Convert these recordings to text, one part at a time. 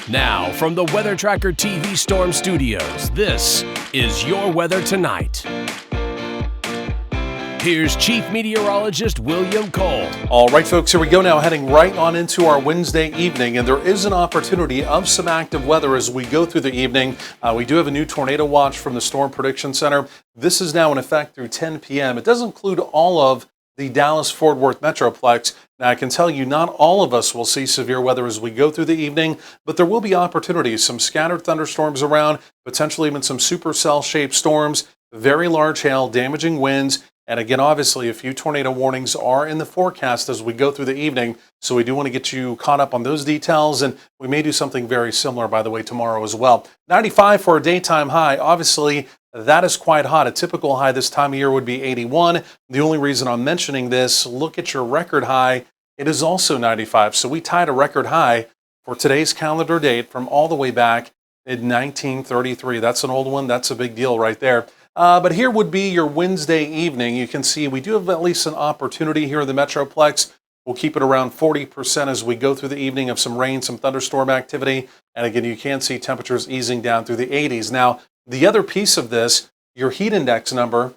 Now, from the Weather Tracker TV Storm Studios, this is your weather tonight. Here's Chief Meteorologist William Cole. All right, folks, here we go now, heading right on into our Wednesday evening, and there is an opportunity of some active weather as we go through the evening. We do have a new tornado watch from the Storm Prediction Center. This is now in effect through 10 p.m. It does include all of the Dallas-Fort Worth Metroplex. Now, I can tell you not all of us will see severe weather as we go through the evening, but there will be opportunities. Some scattered thunderstorms around, potentially even some supercell-shaped storms, very large hail, damaging winds, and again, obviously, a few tornado warnings are in the forecast as we go through the evening, so we do want to get you caught up on those details, and we may do something very similar, by the way, tomorrow as well. 95 for a daytime high. Obviously, that is quite hot. A typical high this time of year would be 81. The only reason I'm mentioning this, look at your record high. It is also 95. So we tied a record high for today's calendar date from all the way back in 1933. That's an old one. That's a big deal right there. But here would be your Wednesday evening. You can see we do have at least an opportunity here in the Metroplex. We'll keep it around 40% as we go through the evening of some rain, some thunderstorm activity. And again, you can see temperatures easing down through the 80s. Now, the other piece of this, your heat index number,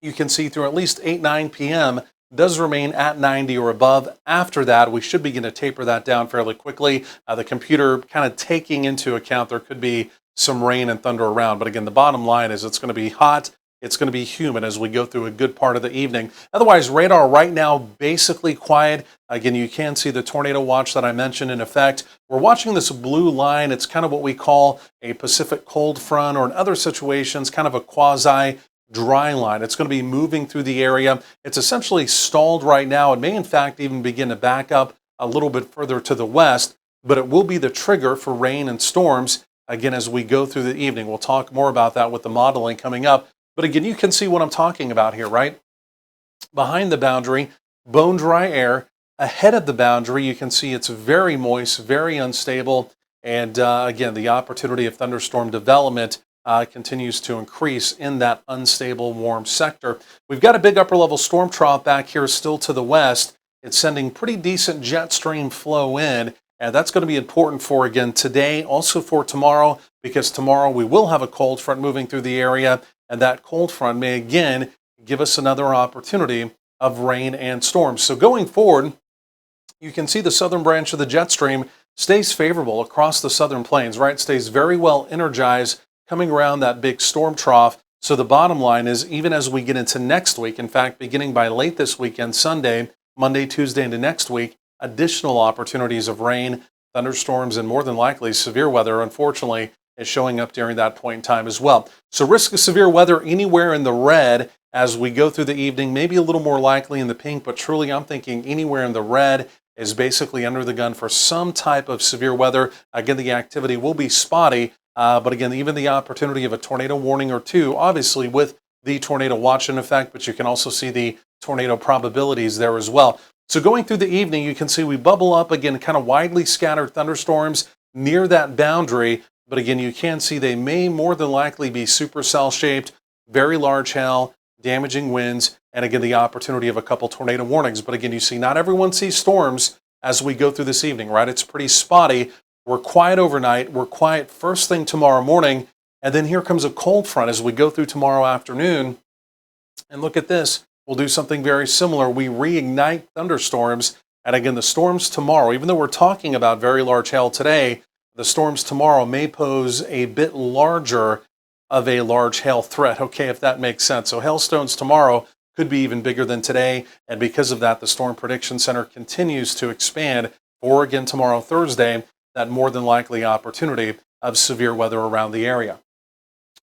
you can see through at least 9 p.m. does remain at 90 or above. After that, we should begin to taper that down fairly quickly. The computer kind of taking into account there could be some rain and thunder around. But again, the bottom line is it's going to be hot. It's going to be humid as we go through a good part of the evening. Otherwise, radar right now basically quiet. Again, you can see the tornado watch that I mentioned in effect. We're watching this blue line. It's kind of what we call a Pacific cold front, or in other situations, kind of a quasi dry line. It's going to be moving through the area. It's essentially stalled right now. It may, in fact, even begin to back up a little bit further to the west, but it will be the trigger for rain and storms, again, as we go through the evening. We'll talk more about that with the modeling coming up. But again, you can see what I'm talking about here, right? Behind the boundary, bone dry air. Ahead of the boundary, you can see it's very moist, very unstable. And again, the opportunity of thunderstorm development continues to increase in that unstable, warm sector. We've got a big upper level storm trough back here still to the west. It's sending pretty decent jet stream flow in. And that's going to be important for, again, today, also for tomorrow, because tomorrow we will have a cold front moving through the area. And that cold front may again give us another opportunity of rain and storms. So going forward, you can see the southern branch of the jet stream stays favorable across the southern plains, right? Stays very well energized coming around that big storm trough. So the bottom line is, even as we get into next week, in fact, beginning by late this weekend, Sunday, Monday, Tuesday into next week, additional opportunities of rain, thunderstorms, and more than likely severe weather, unfortunately, is showing up during that point in time as well. So risk of severe weather anywhere in the red as we go through the evening, maybe a little more likely in the pink, but truly I'm thinking anywhere in the red is basically under the gun for some type of severe weather. Again, the activity will be spotty, but again, even the opportunity of a tornado warning or two, obviously with the tornado watch in effect, but you can also see the tornado probabilities there as well. So going through the evening, you can see we bubble up again, kind of widely scattered thunderstorms near that boundary. But again, you can see they may more than likely be supercell shaped, very large hail, damaging winds, and again, the opportunity of a couple tornado warnings. But again, you see not everyone sees storms as we go through this evening, right? It's pretty spotty. We're quiet overnight. We're quiet first thing tomorrow morning. And then here comes a cold front as we go through tomorrow afternoon. And look at this. We'll do something very similar. We reignite thunderstorms. And again, the storms tomorrow, even though we're talking about very large hail today, the storms tomorrow may pose a bit larger of a large hail threat, okay, if that makes sense. So hailstones tomorrow could be even bigger than today, and because of that, the Storm Prediction Center continues to expand for, again, tomorrow, Thursday, that more than likely opportunity of severe weather around the area.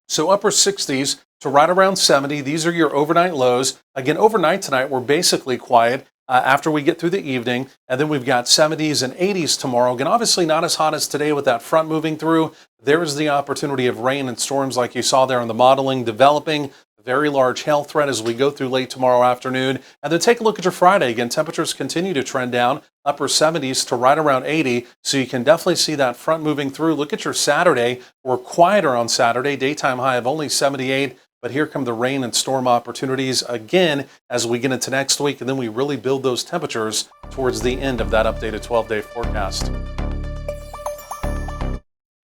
So upper 60s to right around 70, these are your overnight lows. Again, overnight tonight, we're basically quiet. After we get through the evening, and then we've got 70s and 80s tomorrow. Again, obviously not as hot as today with that front moving through. There is the opportunity of rain and storms like you saw there in the modeling developing. Very large hail threat as we go through late tomorrow afternoon. And then take a look at your Friday. Again, temperatures continue to trend down, upper 70s to right around 80. So you can definitely see that front moving through. Look at your Saturday. We're quieter on Saturday. Daytime high of only 78. But here come the rain and storm opportunities again as we get into next week, and then we really build those temperatures towards the end of that updated 12-day forecast.